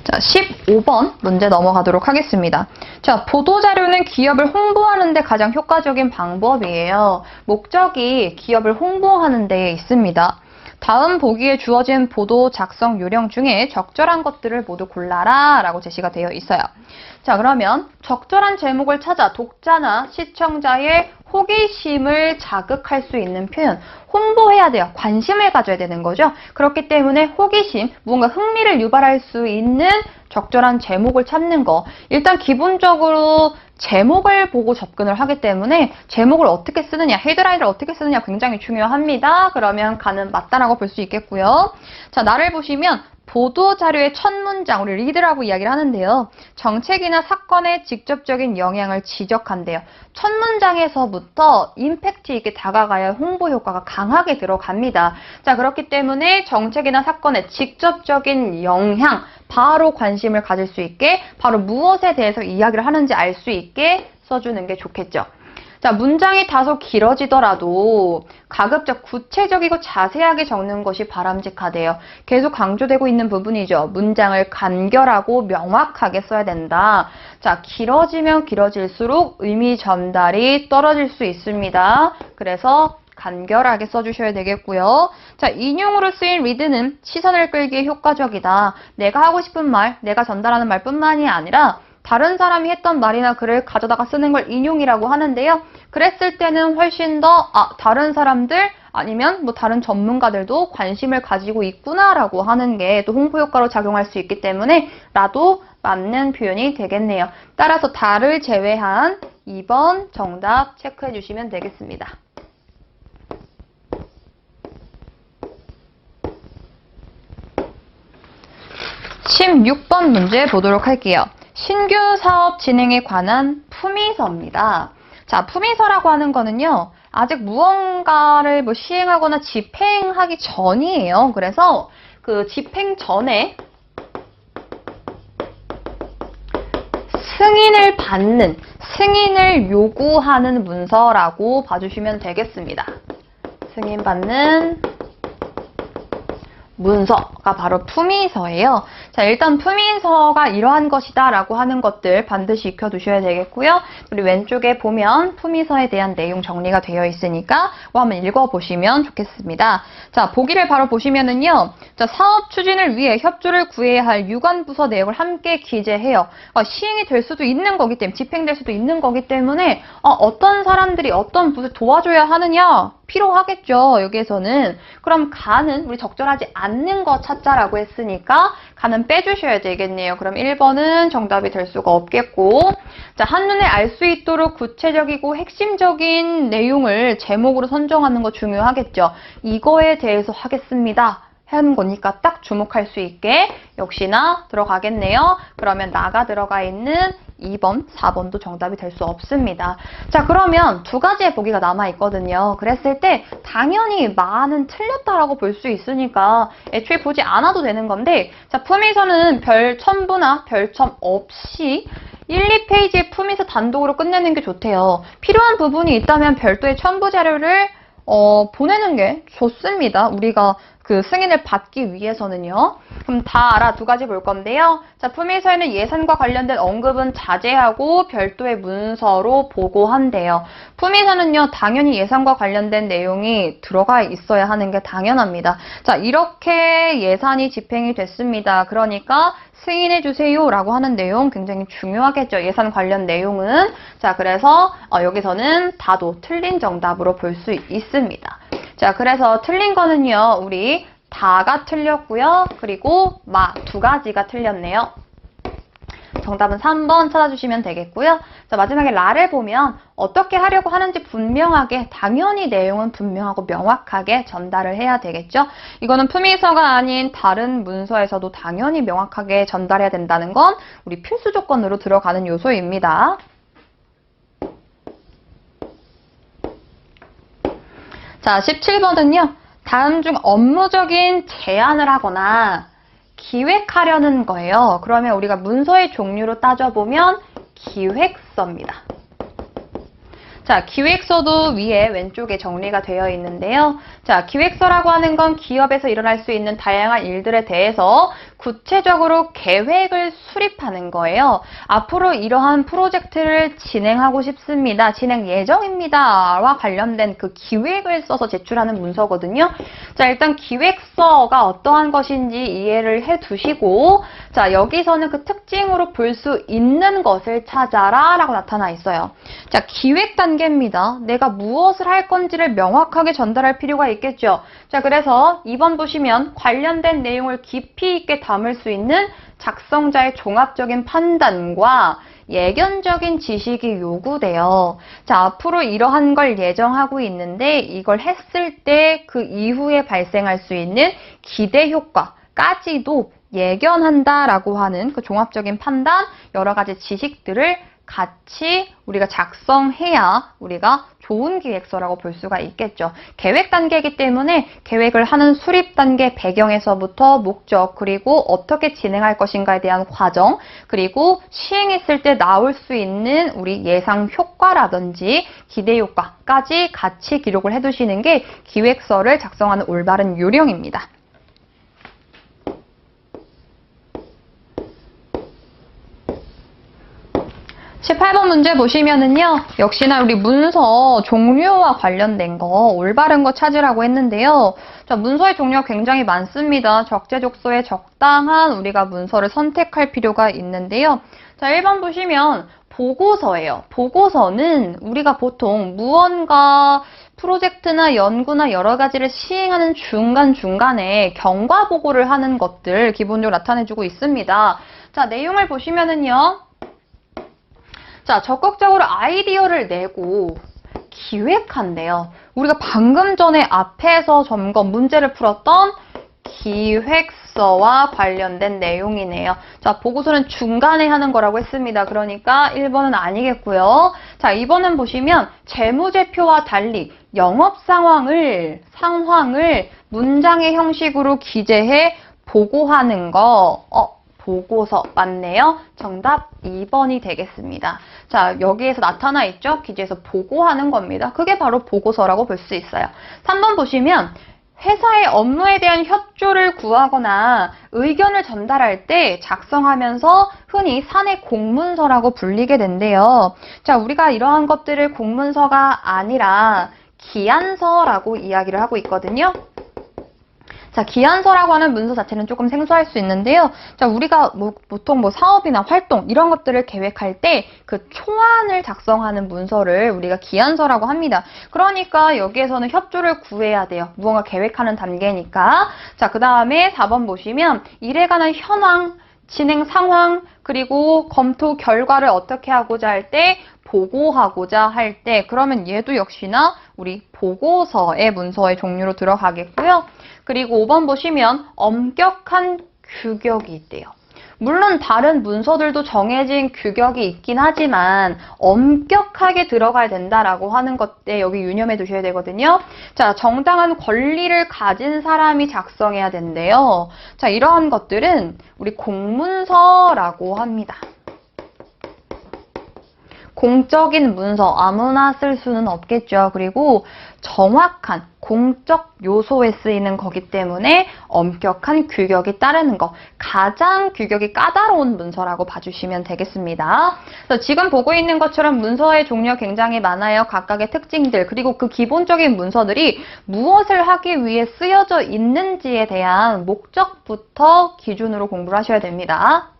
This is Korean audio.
자, 15번 문제 넘어가도록 하겠습니다. 자, 보도자료는 기업을 홍보하는 데 가장 효과적인 방법이에요. 목적이 기업을 홍보하는 데 있습니다. 다음 보기에 주어진 보도 작성 요령 중에 적절한 것들을 모두 골라라 라고 제시가 되어 있어요. 자, 그러면 적절한 제목을 찾아 독자나 시청자의 호기심을 자극할 수 있는 표현, 홍보해야 돼요. 관심을 가져야 되는 거죠. 그렇기 때문에 호기심, 뭔가 흥미를 유발할 수 있는 적절한 제목을 찾는 거. 일단 기본적으로 제목을 보고 접근을 하기 때문에 제목을 어떻게 쓰느냐, 헤드라인을 어떻게 쓰느냐 굉장히 중요합니다. 그러면 가는 맞다라고 볼 수 있겠고요. 자, 나를 보시면 보도자료의 첫 문장, 우리 리드라고 이야기를 하는데요. 정책이나 사건에 직접적인 영향을 지적한대요. 첫 문장에서부터 임팩트 있게 다가가야 홍보 효과가 강하게 들어갑니다. 자, 그렇기 때문에 정책이나 사건에 직접적인 영향, 바로 관심을 가질 수 있게, 바로 무엇에 대해서 이야기를 하는지 알 수 있게 써주는 게 좋겠죠. 자, 문장이 다소 길어지더라도 가급적 구체적이고 자세하게 적는 것이 바람직하대요. 계속 강조되고 있는 부분이죠. 문장을 간결하고 명확하게 써야 된다. 자, 길어지면 길어질수록 의미 전달이 떨어질 수 있습니다. 그래서 간결하게 써주셔야 되겠고요. 자, 인용으로 쓰인 리드는 시선을 끌기에 효과적이다. 내가 하고 싶은 말, 내가 전달하는 말뿐만이 아니라 다른 사람이 했던 말이나 글을 가져다가 쓰는 걸 인용이라고 하는데요. 그랬을 때는 훨씬 더 다른 사람들 아니면 뭐 다른 전문가들도 관심을 가지고 있구나라고 하는 게 또 홍보 효과로 작용할 수 있기 때문에 라도 맞는 표현이 되겠네요. 따라서 다를 제외한 2번 정답 체크해 주시면 되겠습니다. 16번 문제 보도록 할게요. 신규 사업 진행에 관한 품위서입니다. 자, 품위서라고 하는 거는요, 아직 무언가를 뭐 시행하거나 집행하기 전이에요. 그래서 그 집행 전에 승인을 받는, 승인을 요구하는 문서라고 봐주시면 되겠습니다. 승인받는 문서가 바로 품위서예요. 자, 일단 품위서가 이러한 것이다 라고 하는 것들 반드시 익혀두셔야 되겠고요. 우리 왼쪽에 보면 품위서에 대한 내용 정리가 되어 있으니까 한번 읽어보시면 좋겠습니다. 자, 보기를 바로 보시면은요. 자, 사업 추진을 위해 협조를 구해야 할 유관부서 내용을 함께 기재해요. 시행이 될 수도 있는 거기 때문에, 집행될 수도 있는 거기 때문에 어떤 사람들이 어떤 부서 도와줘야 하느냐 필요하겠죠. 여기에서는. 그럼 가는, 우리 적절하지 않는 거 찾자라고 했으니까 가는 빼주셔야 되겠네요. 그럼 1번은 정답이 될 수가 없겠고, 자, 한눈에 알 수 있도록 구체적이고 핵심적인 내용을 제목으로 선정하는 거 중요하겠죠. 이거에 대해서 하겠습니다 하는 거니까 딱 주목할 수 있게 역시나 들어가겠네요. 그러면 나가 들어가 있는 2번, 4번도 정답이 될 수 없습니다. 자, 그러면 두 가지의 보기가 남아있거든요. 그랬을 때 당연히 많은 틀렸다라고 볼 수 있으니까 애초에 보지 않아도 되는 건데, 자, 품위서는 별 첨부나 별첨 없이 1, 2페이지의 품위서 단독으로 끝내는 게 좋대요. 필요한 부분이 있다면 별도의 첨부 자료를 보내는 게 좋습니다. 우리가 그 승인을 받기 위해서는요. 그럼 다 알아 두 가지 볼 건데요. 자, 품위서에는 예산과 관련된 언급은 자제하고 별도의 문서로 보고한대요. 품위서는요, 당연히 예산과 관련된 내용이 들어가 있어야 하는 게 당연합니다. 자, 이렇게 예산이 집행이 됐습니다. 그러니까 승인해 주세요 라고 하는 내용 굉장히 중요하겠죠. 예산 관련 내용은. 자, 그래서 여기서는 다도 틀린 정답으로 볼 수 있습니다. 자, 그래서 틀린 거는요, 우리 다가 틀렸고요. 그리고 마 두 가지가 틀렸네요. 정답은 3번 찾아주시면 되겠고요. 자, 마지막에 라를 보면 어떻게 하려고 하는지 분명하게, 당연히 내용은 분명하고 명확하게 전달을 해야 되겠죠. 이거는 품위서가 아닌 다른 문서에서도 당연히 명확하게 전달해야 된다는 건 우리 필수 조건으로 들어가는 요소입니다. 자, 17번은요. 다음 중 업무적인 제안을 하거나 기획하려는 거예요. 그러면 우리가 문서의 종류로 따져보면 기획서입니다. 자, 기획서도 위에 왼쪽에 정리가 되어 있는데요. 자, 기획서라고 하는 건 기업에서 일어날 수 있는 다양한 일들에 대해서 구체적으로 계획을 수립하는 거예요. 앞으로 이러한 프로젝트를 진행하고 싶습니다. 진행 예정입니다. 와 관련된 그 기획을 써서 제출하는 문서거든요. 자, 일단 기획서가 어떠한 것인지 이해를 해 두시고, 자, 여기서는 그 특징으로 볼 수 있는 것을 찾아라 라고 나타나 있어요. 자, 기획 단계입니다. 내가 무엇을 할 건지를 명확하게 전달할 필요가 있겠죠. 자, 그래서 2번 보시면 관련된 내용을 깊이 있게 담을 수 있는 작성자의 종합적인 판단과 예견적인 지식이 요구돼요. 자, 앞으로 이러한 걸 예정하고 있는데 이걸 했을 때 그 이후에 발생할 수 있는 기대 효과까지도 예견한다라고 하는 그 종합적인 판단, 여러 가지 지식들을 같이 우리가 작성해야 우리가 좋은 기획서라고 볼 수가 있겠죠. 계획 단계이기 때문에 계획을 하는 수립 단계 배경에서부터 목적, 그리고 어떻게 진행할 것인가에 대한 과정, 그리고 시행했을 때 나올 수 있는 우리 예상 효과라든지 기대 효과까지 같이 기록을 해두시는 게 기획서를 작성하는 올바른 요령입니다. 18번 문제 보시면은요, 역시나 우리 문서 종류와 관련된 거, 올바른 거 찾으라고 했는데요. 자, 문서의 종류가 굉장히 많습니다. 적재적소에 적당한 우리가 문서를 선택할 필요가 있는데요. 자, 1번 보시면 보고서예요. 보고서는 우리가 보통 무언가 프로젝트나 연구나 여러 가지를 시행하는 중간중간에 경과 보고를 하는 것들 기본적으로 나타내주고 있습니다. 자, 내용을 보시면은요. 자, 적극적으로 아이디어를 내고 기획한대요. 우리가 방금 전에 앞에서 점검 문제를 풀었던 기획서와 관련된 내용이네요. 자, 보고서는 중간에 하는 거라고 했습니다. 그러니까 1번은 아니겠고요. 자, 2번은 보시면 재무제표와 달리 영업 상황을 문장의 형식으로 기재해 보고하는 거. 보고서 맞네요. 정답 2번이 되겠습니다. 자, 여기에서 나타나 있죠? 기재에서 보고하는 겁니다. 그게 바로 보고서라고 볼 수 있어요. 3번 보시면 회사의 업무에 대한 협조를 구하거나 의견을 전달할 때 작성하면서 흔히 사내 공문서라고 불리게 된대요. 자, 우리가 이러한 것들을 공문서가 아니라 기안서라고 이야기를 하고 있거든요. 자, 기안서라고 하는 문서 자체는 조금 생소할 수 있는데요. 자, 우리가 보통 사업이나 활동 이런 것들을 계획할 때 그 초안을 작성하는 문서를 우리가 기안서라고 합니다. 그러니까 여기에서는 협조를 구해야 돼요. 무언가 계획하는 단계니까. 자, 그 다음에 4번 보시면 일에 관한 현황, 진행 상황, 그리고 검토 결과를 어떻게 하고자 할 때, 보고하고자 할 때, 그러면 얘도 역시나 우리 보고서의 문서의 종류로 들어가겠고요. 그리고 5번 보시면 엄격한 규격이 있대요. 물론 다른 문서들도 정해진 규격이 있긴 하지만 엄격하게 들어가야 된다라고 하는 것에 여기 유념해 두셔야 되거든요. 자, 정당한 권리를 가진 사람이 작성해야 된대요. 자, 이러한 것들은 우리 공문서라고 합니다. 공적인 문서 아무나 쓸 수는 없겠죠. 그리고 정확한 공적 요소에 쓰이는 거기 때문에 엄격한 규격이 따르는 거, 가장 규격이 까다로운 문서라고 봐주시면 되겠습니다. 그래서 지금 보고 있는 것처럼 문서의 종류가 굉장히 많아요. 각각의 특징들, 그리고 그 기본적인 문서들이 무엇을 하기 위해 쓰여져 있는지에 대한 목적부터 기준으로 공부를 하셔야 됩니다.